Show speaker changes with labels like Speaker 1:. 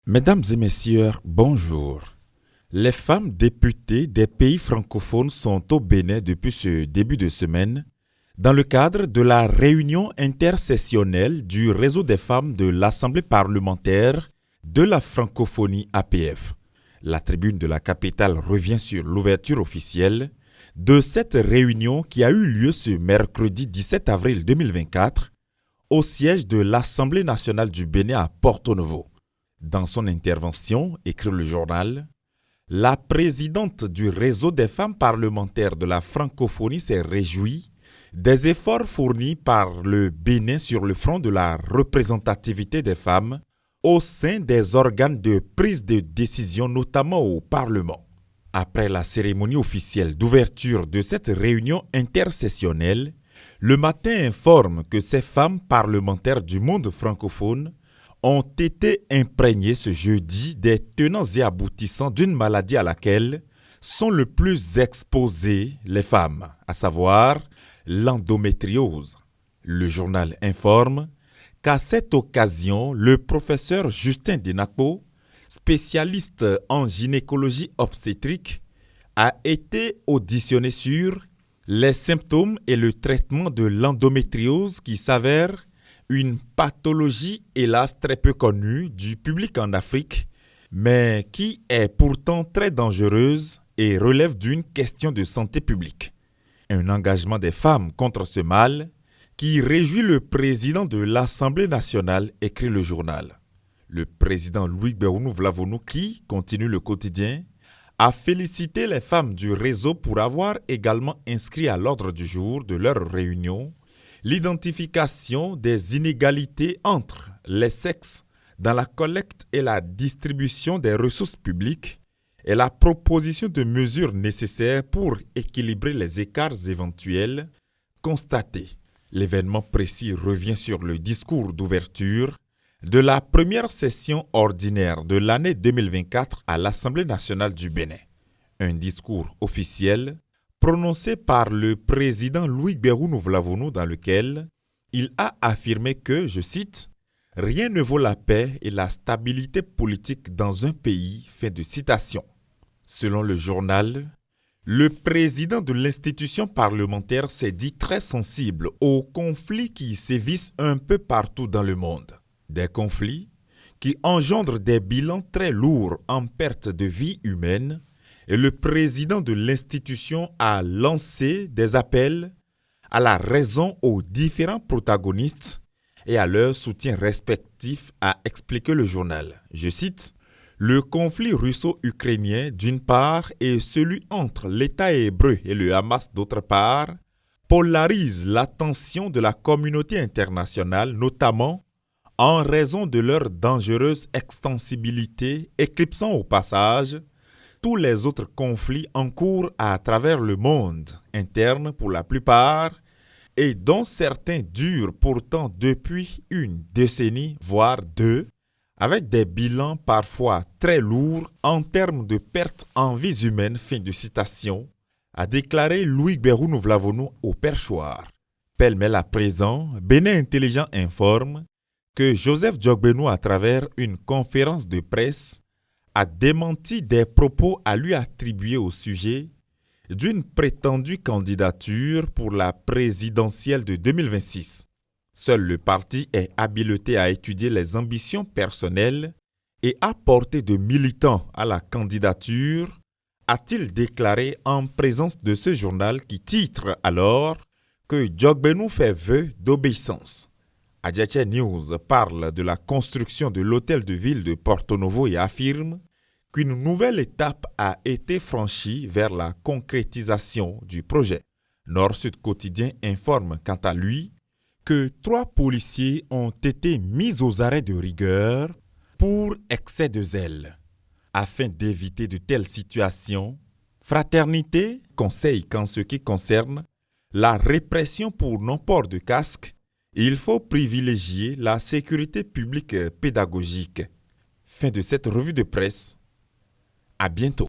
Speaker 1: Mesdames et messieurs, bonjour. Les femmes députées des pays francophones sont au Bénin depuis ce début de semaine dans le cadre de la réunion intersessionnelle du réseau des femmes de l'Assemblée parlementaire de la francophonie APF. La tribune de la capitale revient sur l'ouverture officielle de cette réunion qui a eu lieu ce mercredi 17 avril 2024 au siège de l'Assemblée nationale du Bénin à Porto Novo. Dans son intervention, écrit le journal, la présidente du réseau des femmes parlementaires de la francophonie s'est réjouie des efforts fournis par le Bénin sur le front de la représentativité des femmes au sein des organes de prise de décision, notamment au Parlement. Après la cérémonie officielle d'ouverture de cette réunion intersessionnelle, le Matin informe que ces femmes parlementaires du monde francophone ont été imprégnés ce jeudi des tenants et aboutissants d'une maladie à laquelle sont le plus exposées les femmes, à savoir l'endométriose. Le journal informe qu'à cette occasion, le professeur Justin Denapo, spécialiste en gynécologie obstétrique, a été auditionné sur les symptômes et le traitement de l'endométriose qui s'avère une pathologie hélas très peu connue du public en Afrique, mais qui est pourtant très dangereuse et relève d'une question de santé publique. Un engagement des femmes contre ce mal qui réjouit le président de l'Assemblée nationale, écrit le journal. Le président Louis Bérounou Vlavonou, qui, continue le quotidien, a félicité les femmes du réseau pour avoir également inscrit à l'ordre du jour de leur réunion l'identification des inégalités entre les sexes dans la collecte et la distribution des ressources publiques et la proposition de mesures nécessaires pour équilibrer les écarts éventuels constatés. L'événement précis revient sur le discours d'ouverture de la première session ordinaire de l'année 2024 à l'Assemblée nationale du Bénin. Un discours officiel prononcé par le président Louis Bérounou Vlavonou dans lequel il a affirmé que, je cite, « Rien ne vaut la paix et la stabilité politique dans un pays », fin de citation. Selon le journal, le président de l'institution parlementaire s'est dit très sensible aux conflits qui sévissent un peu partout dans le monde. Des conflits qui engendrent des bilans très lourds en perte de vie humaine, et le président de l'institution a lancé des appels à la raison aux différents protagonistes et à leur soutien respectif, a expliqué le journal. Je cite, « Le conflit russo-ukrainien d'une part et celui entre l'État hébreu et le Hamas d'autre part polarise l'attention de la communauté internationale, notamment en raison de leur dangereuse extensibilité, éclipsant au passage tous les autres conflits en cours à travers le monde, internes pour la plupart, et dont certains durent pourtant depuis une décennie, voire deux, avec des bilans parfois très lourds en termes de pertes en vies humaines, fin de citation, a déclaré Louis Bérounou Vlavonou au perchoir. Pêle-mêle à présent, Bénin Intelligent informe que Joseph Djogbenou, à travers une conférence de presse, a démenti des propos à lui attribués au sujet d'une prétendue candidature pour la présidentielle de 2026. Seul le parti est habilité à étudier les ambitions personnelles et à porter de militants à la candidature, a-t-il déclaré en présence de ce journal qui titre alors que Djogbenou fait vœu d'obéissance. Adjache News parle de la construction de l'hôtel de ville de Porto Novo et affirme qu'une nouvelle étape a été franchie vers la concrétisation du projet. Nord-Sud Quotidien informe quant à lui que 3 policiers ont été mis aux arrêts de rigueur pour excès de zèle. Afin d'éviter de telles situations, Fraternité conseille qu'en ce qui concerne la répression pour non-port de casque, il faut privilégier la sécurité publique pédagogique. Fin de cette revue de presse. À bientôt.